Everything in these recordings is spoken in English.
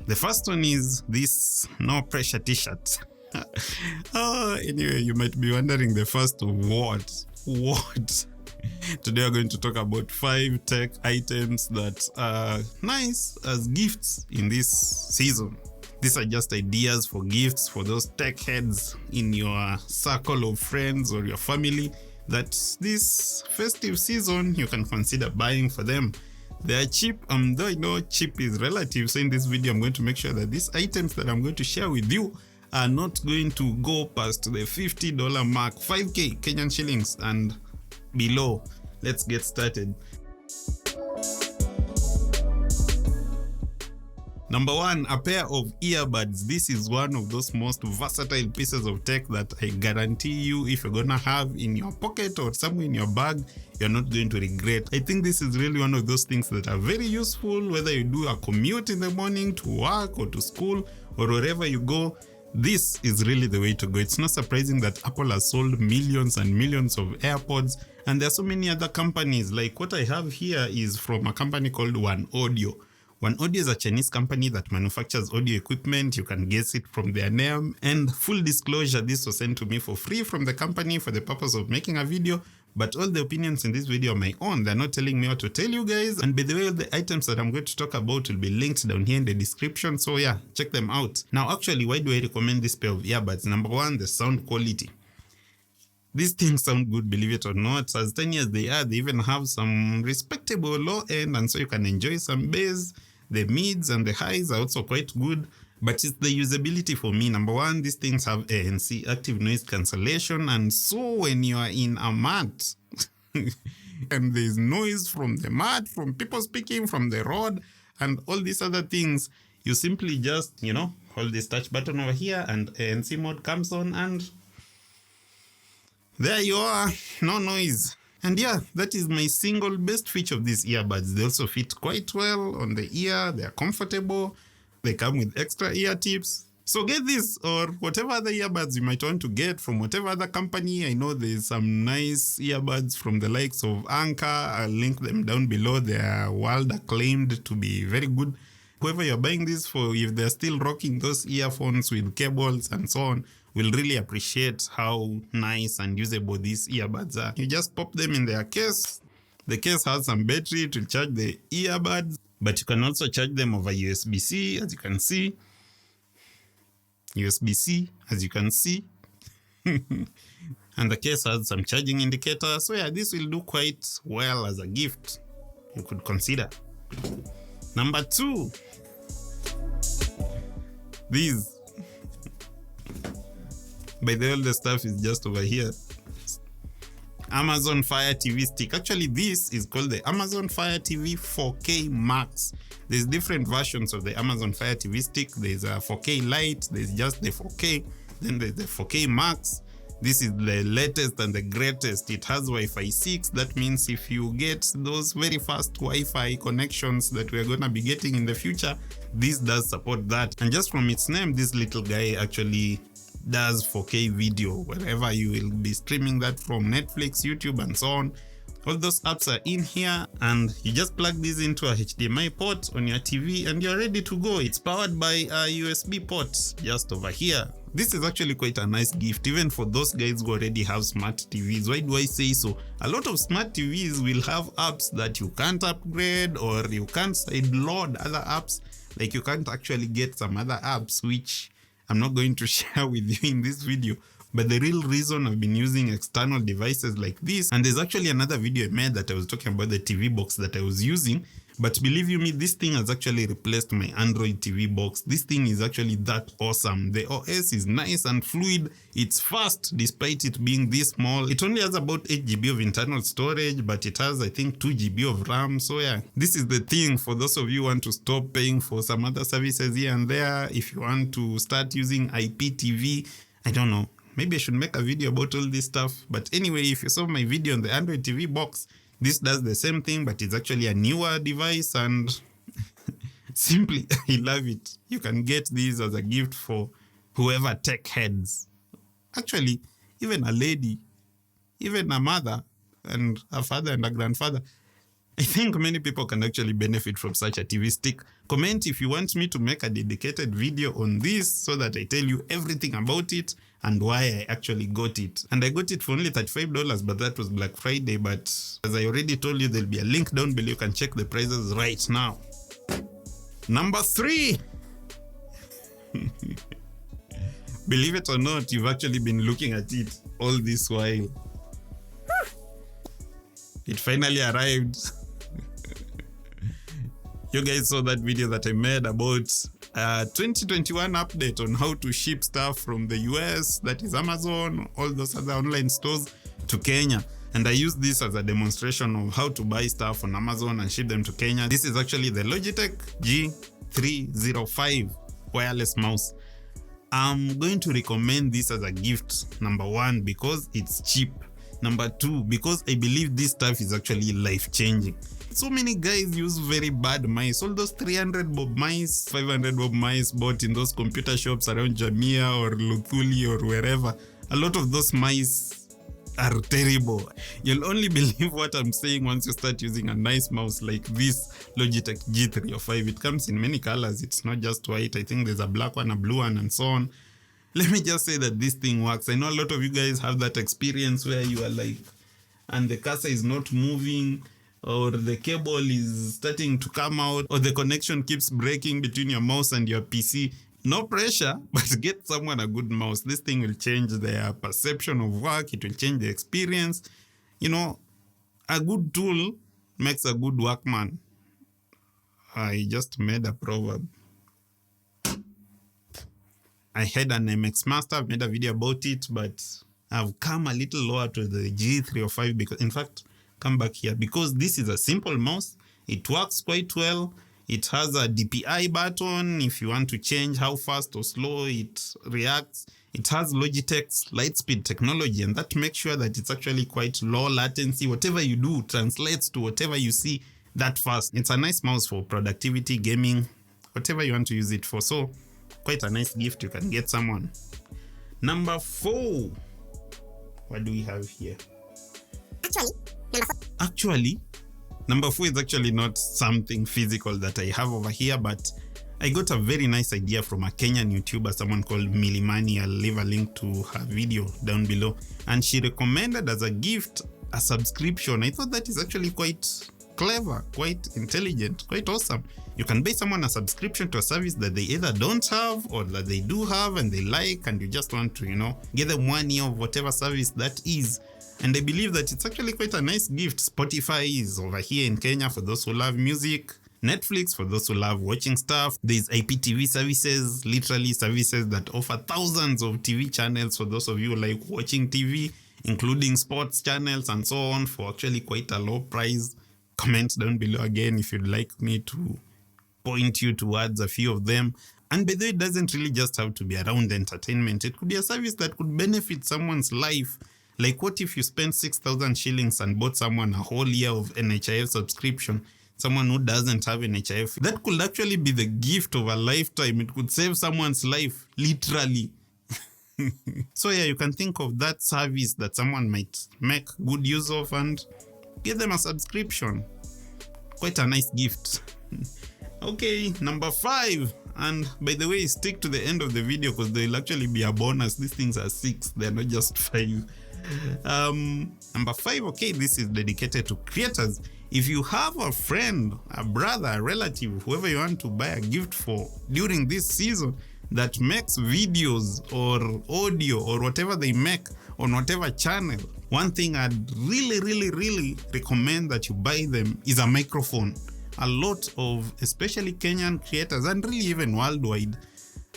The first one is this no pressure t-shirt. Anyway, you might be wondering the first what? Today we're going to talk about 5 tech items that are nice as gifts in this season. These are just ideas for gifts for those tech heads in your circle of friends or your family that this festive season you can consider buying for them. They are cheap, though I know cheap is relative, so in this video I'm going to make sure that these items that I'm going to share with you are not going to go past the $50 mark, 5k Kenyan shillings and below. Let's get started. Number 1, a pair of earbuds. This is one of those most versatile pieces of tech that I guarantee you, if you're gonna have in your pocket or somewhere in your bag, you're not going to regret. I think this is really one of those things that are very useful, whether you do a commute in the morning to work or to school or wherever you go. This is really the way to go. It's not surprising that Apple has sold millions and millions of AirPods, and there are so many other companies. Like what I have here is from a company called One Audio. One Audio is a Chinese company that manufactures audio equipment. You can guess it from their name. And full disclosure, this was sent to me for free from the company for the purpose of making a video. But all the opinions in this video are my own. They're not telling me what to tell you guys. And by the way, all the items that I'm going to talk about will be linked down here in the description. So yeah, check them out. Now, actually, why do I recommend this pair of earbuds? Number 1, the sound quality. These things sound good, believe it or not. As tiny as they are, they even have some respectable low end, and so you can enjoy some bass. The mids and the highs are also quite good, but it's the usability for me. Number 1, these things have ANC, active noise cancellation, and so when you are in a mat and there's noise from the mat, from people speaking, from the road, and all these other things, you simply just, hold this touch button over here and ANC mode comes on and there you are, no noise. And yeah, that is my single best feature of these earbuds. They also fit quite well on the ear. They are comfortable. They come with extra ear tips. So get this or whatever other earbuds you might want to get from whatever other company. I know there's some nice earbuds from the likes of Anker. I'll link them down below. They are world acclaimed to be very good. Whoever you're buying this for, if they're still rocking those earphones with cables and so on, will really appreciate how nice and usable these earbuds are. You just pop them in their case. The case has some battery to charge the earbuds, but you can also charge them over USB-C, as you can see. USB-C, as you can see. And the case has some charging indicator. So yeah, this will do quite well as a gift you could consider. Number 2, these. By the way, all the stuff is just over here. Amazon Fire TV stick. Actually, this is called the Amazon Fire TV 4K Max. There's different versions of the Amazon Fire TV stick. There's a 4K Lite. There's just the 4K. Then there's the 4K Max. This is the latest and the greatest. It has Wi-Fi 6. That means if you get those very fast Wi-Fi connections that we're going to be getting in the future, this does support that. And just from its name, this little guy actually does 4K video wherever you will be streaming that from Netflix, YouTube, and so on. All those apps are in here, and you just plug this into a HDMI port on your TV and you're ready to go. It's powered by a USB port just over here. This is actually quite a nice gift, even for those guys who already have smart TVs. Why do I say so? A lot of smart TVs will have apps that you can't upgrade, or you can't sideload other apps. Like you can't actually get some other apps, which I'm not going to share with you in this video. But the real reason I've been using external devices like this, and there's actually another video I made that I was talking about the TV box that I was using, but believe you me, this thing has actually replaced my Android TV box. This thing is actually that awesome. The OS is nice and fluid. It's fast despite it being this small. It only has about 8 GB of internal storage, but it has, I think, 2 GB of RAM. So yeah, this is the thing for those of you who want to stop paying for some other services here and there. If you want to start using IPTV, I don't know. Maybe I should make a video about all this stuff. But anyway, if you saw my video on the Android TV box, this does the same thing, but it's actually a newer device, and simply, I love it. You can get these as a gift for whoever tech heads. Actually, even a lady, even a mother, and a father and a grandfather. I think many people can actually benefit from such a TV stick. Comment if you want me to make a dedicated video on this so that I tell you everything about it and why I actually got it. And I got it for only $35, but that was Black Friday. But as I already told you, there'll be a link down below. You can check the prices right now. Number 3. Believe it or not, you've actually been looking at it all this while. It finally arrived. You guys saw that video that I made about 2021 update on how to ship stuff from the US, that is Amazon, all those other online stores, to Kenya. And I used this as a demonstration of how to buy stuff on Amazon and ship them to Kenya. This is actually the Logitech G305 wireless mouse. I'm going to recommend this as a gift, number 1, because it's cheap. Number 2, because I believe this stuff is actually life-changing. So many guys use very bad mice. All those 300 bob mice, 500 bob mice bought in those computer shops around Jamia or Luthuli or wherever. A lot of those mice are terrible. You'll only believe what I'm saying once you start using a nice mouse like this Logitech G305. It comes in many colors. It's not just white. I think there's a black one, a blue one, and so on. Let me just say that this thing works. I know a lot of you guys have that experience where you are like, and the cursor is not moving, or the cable is starting to come out, or the connection keeps breaking between your mouse and your PC. No pressure, but get someone a good mouse. This thing will change their perception of work. It will change the experience. You know, a good tool makes a good workman. I just made a proverb. I had an MX Master. I've made a video about it, but I've come a little lower to the G305 because, in fact, come back here, because this is a simple mouse. It works quite well. It has a DPI button if you want to change how fast or slow it reacts. It has Logitech's Lightspeed technology, and that makes sure that it's actually quite low latency. Whatever you do translates to whatever you see that fast. It's a nice mouse for productivity, gaming, whatever you want to use it for. So quite a nice gift you can get someone. Number 4. What do we have here? Actually, number 4 is actually not something physical that I have over here, but I got a very nice idea from a Kenyan YouTuber, someone called Milimani. I'll leave a link to her video down below. And she recommended as a gift a subscription. I thought that is actually quite clever, quite intelligent, quite awesome. You can buy someone a subscription to a service that they either don't have or that they do have and they like, and you just want to, you know, get them 1 year of whatever service that is. And I believe that it's actually quite a nice gift. Spotify is over here in Kenya for those who love music. Netflix for those who love watching stuff. There's IPTV services, literally services that offer thousands of TV channels for those of you who like watching TV, including sports channels and so on, for actually quite a low price. Comment down below again if you'd like me to point you towards a few of them. And by the way, it doesn't really just have to be around entertainment. It could be a service that could benefit someone's life. Like, what if you spent 6,000 shillings and bought someone a whole year of NHIF subscription? Someone who doesn't have NHIF. That could actually be the gift of a lifetime. It could save someone's life, literally. So yeah, you can think of that service that someone might make good use of and give them a subscription. Quite a nice gift. Okay, number 5. And by the way, stick to the end of the video because there will actually be a bonus. These things are 6, they're not just 5. Number 5, okay, this is dedicated to creators. If you have a friend, a brother, a relative, whoever you want to buy a gift for during this season that makes videos or audio or whatever they make on whatever channel, one thing I'd really recommend that you buy them is a microphone. A lot of especially Kenyan creators and really even worldwide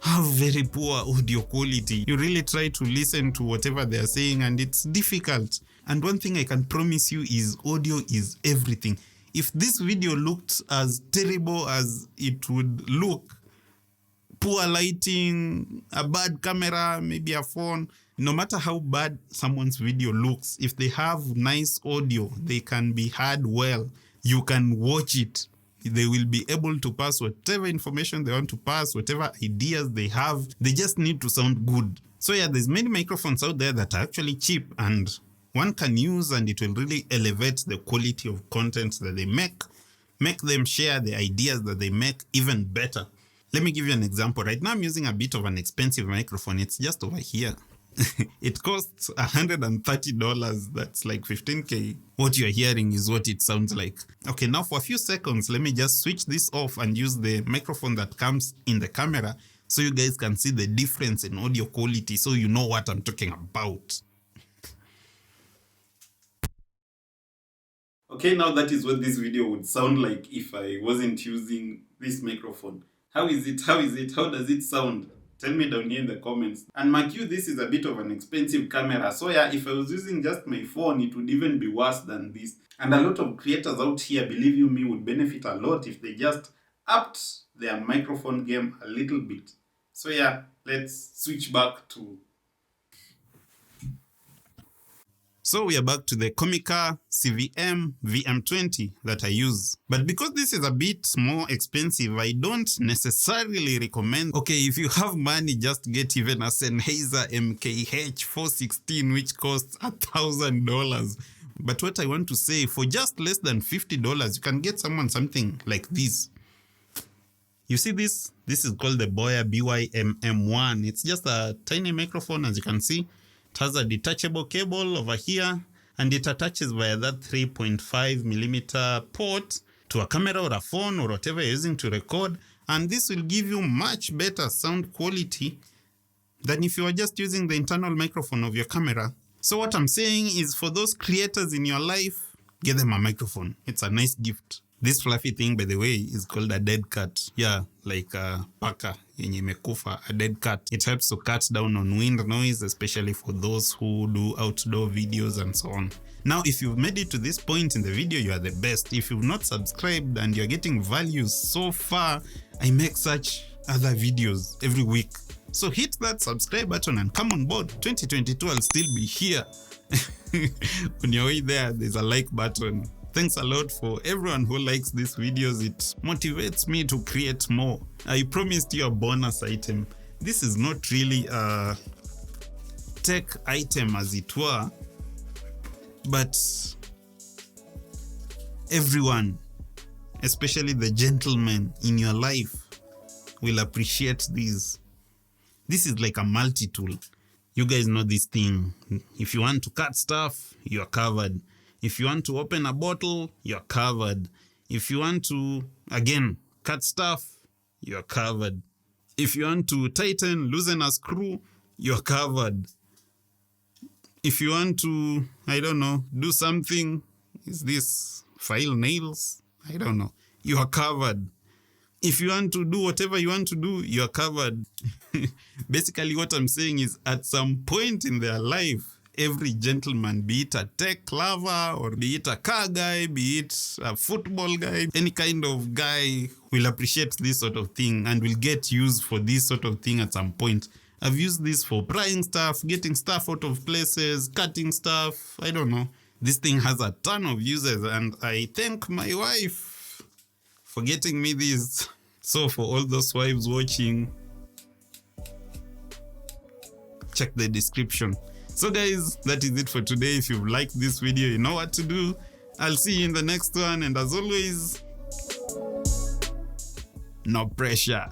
have very poor audio quality. You really try to listen to whatever they're saying and it's difficult. And one thing I can promise you is audio is everything. If this video looked as terrible as it would look, poor lighting, a bad camera, maybe a phone, no matter how bad someone's video looks, if they have nice audio, they can be heard well. You can watch it. They will be able to pass whatever information they want to pass, whatever ideas they have. They just need to sound good. So yeah, there's many microphones out there that are actually cheap and one can use, and it will really elevate the quality of content that they make. make them share the ideas that they make even better. Let me give you an example. Right now I'm using a bit of an expensive microphone. It's just over here. It costs $130. That's like 15K. What you're hearing is what it sounds like. Okay, now for a few seconds, let me just switch this off and use the microphone that comes in the camera so you guys can see the difference in audio quality, so you know what I'm talking about. Okay, now that is what this video would sound like if I wasn't using this microphone. How is it? How does it sound? Tell me down here in the comments. And mark you, this is a bit of an expensive camera. So yeah, if I was using just my phone, it would even be worse than this. And a lot of creators out here, believe you me, would benefit a lot if they just upped their microphone game a little bit. So yeah, let's switch back to... So we are back to the Comica CVM VM20 that I use. But because this is a bit more expensive, I don't necessarily recommend... Okay, if you have money, just get even a Sennheiser MKH416, which costs $1,000. But what I want to say, for just less than $50, you can get someone something like this. You see this? This is called the Boya BYMM1. It's just a tiny microphone, as you can see. It has a detachable cable over here, and it attaches via that 3.5mm port to a camera or a phone or whatever you're using to record, and this will give you much better sound quality than if you are just using the internal microphone of your camera. So what I'm saying is, for those creators in your life, get them a microphone. It's a nice gift. This fluffy thing, by the way, is called a dead cat. Yeah, like a paka yenye imekufa, a dead cat. It helps to cut down on wind noise, especially for those who do outdoor videos and so on. Now, if you've made it to this point in the video, you are the best. If you've not subscribed and you're getting values so far, I make such other videos every week. So hit that subscribe button and come on board. 2022, I'll still be here. On your way there, there's a like button. Thanks a lot for everyone who likes these videos. It motivates me to create more. I promised you a bonus item. This is not really a tech item as it were, but everyone, especially the gentlemen in your life, will appreciate these. This is like a multi-tool. You guys know this thing. If you want to cut stuff, you're covered. If you want to open a bottle, you're covered. If you want to, again, cut stuff, you're covered. If you want to tighten, loosen a screw, you're covered. If you want to, I don't know, do something, is this file nails? I don't know. You are covered. If you want to do whatever you want to do, you're covered. Basically, what I'm saying is, at some point in their life, every gentleman, be it a tech lover or be it a car guy, be it a football guy, any kind of guy will appreciate this sort of thing and will get used for this sort of thing at some point. I've used this for prying stuff, getting stuff out of places, cutting stuff. I don't know. This thing has a ton of uses, and I thank my wife for getting me this. So for all those wives watching, check the description. So guys, that is it for today. If you've liked this video, you know what to do. I'll see you in the next one, and as always, no pressure.